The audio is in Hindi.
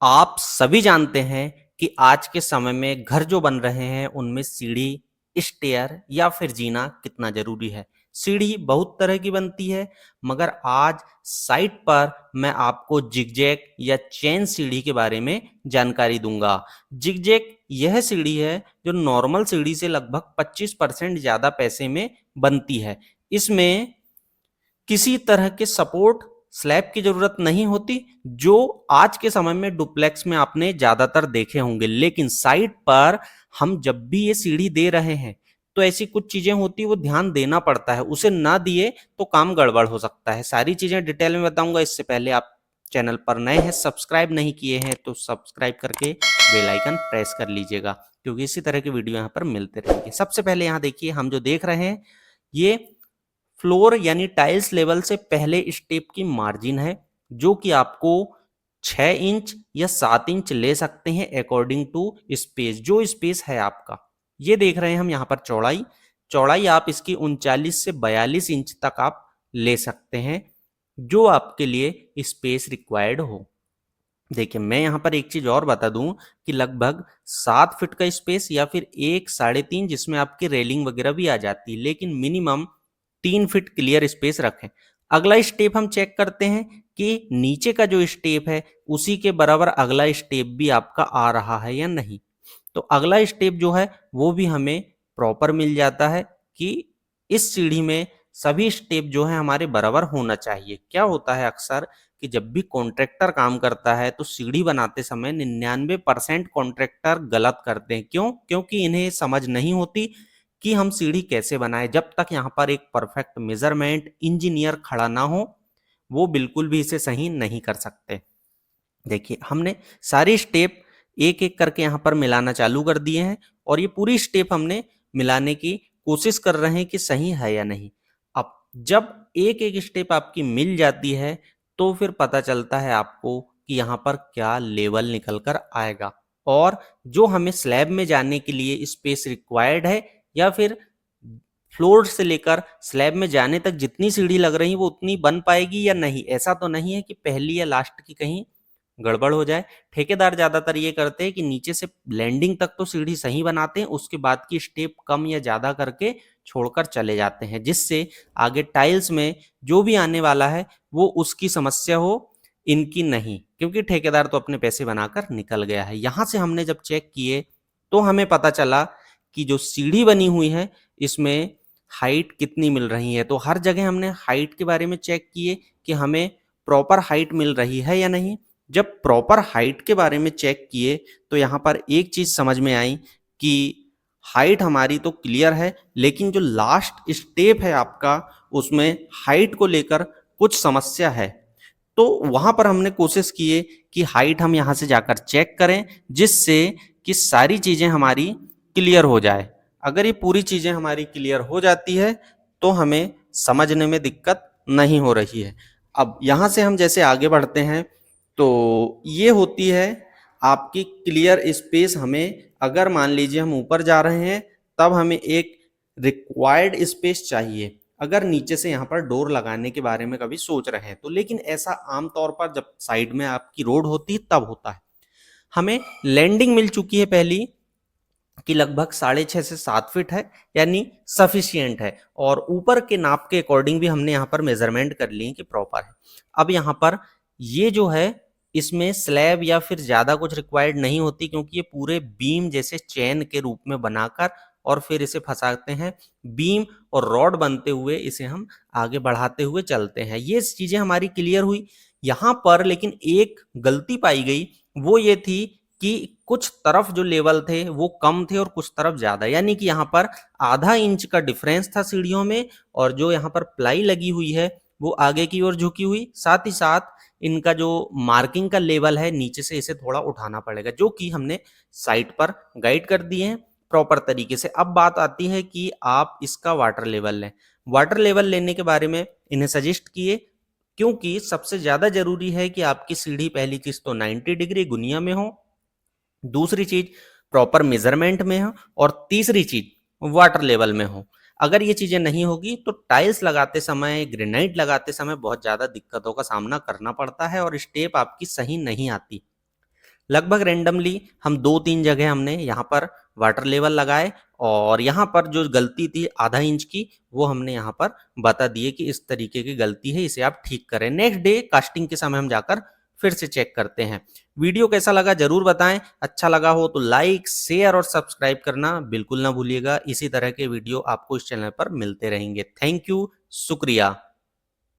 आप सभी जानते हैं कि आज के समय में घर जो बन रहे हैं उनमें सीढ़ी, स्टेयर या फिर जीना कितना जरूरी है। सीढ़ी बहुत तरह की बनती है, मगर आज साइट पर मैं आपको जिगजैग या चेन सीढ़ी के बारे में जानकारी दूंगा। जिगजैग यह सीढ़ी है जो नॉर्मल सीढ़ी से लगभग 25% ज्यादा पैसे में बनती है। इसमें किसी तरह के सपोर्ट स्लैब की जरूरत नहीं होती, जो आज के समय में डुप्लेक्स में आपने ज्यादातर देखे होंगे। लेकिन साइट पर हम जब भी ये सीढ़ी दे रहे हैं तो ऐसी कुछ चीजें होती है, वो ध्यान देना पड़ता है। उसे ना दिए तो काम गड़बड़ हो सकता है। सारी चीजें डिटेल में बताऊंगा। इससे पहले आप चैनल पर नए हैं, सब्सक्राइब नहीं किए हैं तो सब्सक्राइब करके बेल आइकन प्रेस कर लीजिएगा, क्योंकि इसी तरह के वीडियो यहाँ पर मिलते रहेंगे। सबसे पहले यहाँ देखिए, हम जो देख रहे हैं ये फ्लोर यानी टाइल्स लेवल से पहले स्टेप की मार्जिन है, जो कि आपको 6 इंच या 7 इंच ले सकते हैं अकॉर्डिंग टू स्पेस। जो स्पेस है आपका, ये देख रहे हैं हम यहाँ पर चौड़ाई। चौड़ाई आप इसकी 39 से 42 इंच तक आप ले सकते हैं, जो आपके लिए स्पेस रिक्वायर्ड हो। देखिए, मैं यहाँ पर एक चीज और बता दूं कि लगभग 7 फीट का स्पेस या फिर 1 3.5 जिसमें आपकी रेलिंग वगैरह भी आ जाती है, लेकिन मिनिमम 3 फीट क्लियर स्पेस रखें। अगला स्टेप हम चेक करते हैं कि नीचे का जो स्टेप है उसी के बराबर अगला स्टेप भी आपका आ रहा है या नहीं। तो अगला स्टेप जो है वो भी हमें प्रॉपर मिल जाता है कि इस सीढ़ी में सभी स्टेप जो है हमारे बराबर होना चाहिए। क्या होता है अक्सर कि जब भी कॉन्ट्रैक्टर काम करता है तो सीढ़ी बनाते समय 99% कॉन्ट्रैक्टर गलत करते हैं। क्यों? क्योंकि इन्हें समझ नहीं होती कि हम सीढ़ी कैसे बनाएं। जब तक यहाँ पर एक परफेक्ट मेजरमेंट इंजीनियर खड़ा ना हो, वो बिल्कुल भी इसे सही नहीं कर सकते। देखिए, हमने सारे स्टेप एक एक करके यहाँ पर मिलाना चालू कर दिए हैं, और ये पूरी स्टेप हमने मिलाने की कोशिश कर रहे हैं कि सही है या नहीं। अब जब एक एक स्टेप आपकी मिल जाती है तो फिर पता चलता है आपको कि यहाँ पर क्या लेवल निकल कर आएगा, और जो हमें स्लैब में जाने के लिए स्पेस रिक्वायर्ड है, या फिर फ्लोर से लेकर स्लैब में जाने तक जितनी सीढ़ी लग रही वो उतनी बन पाएगी या नहीं। ऐसा तो नहीं है कि पहली या लास्ट की कहीं गड़बड़ हो जाए। ठेकेदार ज्यादातर ये करते हैं कि नीचे से लैंडिंग तक तो सीढ़ी सही बनाते हैं, उसके बाद की स्टेप कम या ज्यादा करके छोड़कर चले जाते हैं, जिससे आगे टाइल्स में जो भी आने वाला है वो उसकी समस्या हो, इनकी नहीं। क्योंकि ठेकेदार तो अपने पैसे बनाकर निकल गया है। यहां से हमने जब चेक किए तो हमें पता चला कि जो सीढ़ी बनी हुई है इसमें हाइट कितनी मिल रही है। तो हर जगह हमने हाइट के बारे में चेक किए कि हमें प्रॉपर हाइट मिल रही है या नहीं। जब प्रॉपर हाइट के बारे में चेक किए तो यहाँ पर एक चीज समझ में आई कि हाइट हमारी तो क्लियर है, लेकिन जो लास्ट स्टेप है आपका, उसमें हाइट को लेकर कुछ समस्या है। तो वहां पर हमने कोशिश की कि हाइट हम यहाँ से जाकर चेक करें, जिससे कि सारी चीजें हमारी क्लियर हो जाए। अगर ये पूरी चीजें हमारी क्लियर हो जाती है तो हमें समझने में दिक्कत नहीं हो रही है। अब यहाँ से हम जैसे आगे बढ़ते हैं तो ये होती है आपकी क्लियर स्पेस। हमें अगर मान लीजिए हम ऊपर जा रहे हैं तब हमें एक रिक्वायर्ड स्पेस चाहिए, अगर नीचे से यहाँ पर डोर लगाने के बारे में कभी सोच रहे हैं तो। लेकिन ऐसा आमतौर पर जब साइड में आपकी रोड होती है तब होता है। हमें लैंडिंग मिल चुकी है पहली कि लगभग 6.5 से 7 फीट है, यानी सफिशियंट है, और ऊपर के नाप के अकॉर्डिंग भी हमने यहाँ पर मेजरमेंट कर लिए कि प्रॉपर है। अब यहाँ पर ये जो है इसमें स्लैब या फिर ज्यादा कुछ रिक्वायर्ड नहीं होती, क्योंकि ये पूरे बीम जैसे चैन के रूप में बनाकर और फिर इसे फंसाते हैं। बीम और रॉड बनते हुए इसे हम आगे बढ़ाते हुए चलते हैं। ये चीजें हमारी क्लियर हुई। यहाँ पर लेकिन एक गलती पाई गई, वो ये थी कि कुछ तरफ जो लेवल थे वो कम थे और कुछ तरफ ज्यादा, यानी कि यहाँ पर आधा इंच का डिफरेंस था सीढ़ियों में, और जो यहाँ पर प्लाई लगी हुई है वो आगे की ओर झुकी हुई। साथ ही साथ इनका जो मार्किंग का लेवल है नीचे से इसे थोड़ा उठाना पड़ेगा, जो कि हमने साइट पर गाइड कर दिए हैं प्रॉपर तरीके से। अब बात आती है कि आप इसका वाटर लेवल लें। वाटर लेवल लेने के बारे में इन्हें सजेस्ट किए, क्योंकि सबसे ज्यादा जरूरी है कि आपकी सीढ़ी पहली चीज तो 90 डिग्री गुनिया में हो, दूसरी चीज प्रॉपर मेजरमेंट में हो, और तीसरी चीज वाटर लेवल में हो। अगर ये चीजें नहीं होगी तो टाइल्स लगाते समय, ग्रेनाइट लगाते समय बहुत ज्यादा दिक्कतों का सामना करना पड़ता है और स्टेप आपकी सही नहीं आती। लगभग रैंडमली हम 2-3 जगह हमने यहाँ पर वाटर लेवल लगाए और यहाँ पर जो गलती थी आधा इंच की, वो हमने यहाँ पर बता दिए कि इस तरीके की गलती है, इसे आप ठीक करें। नेक्स्ट डे कास्टिंग के समय हम जाकर फिर से चेक करते हैं। वीडियो कैसा लगा ज़रूर बताएं। अच्छा लगा हो तो लाइक, शेयर और सब्सक्राइब करना बिल्कुल ना भूलिएगा। इसी तरह के वीडियो आपको इस चैनल पर मिलते रहेंगे। थैंक यू, शुक्रिया।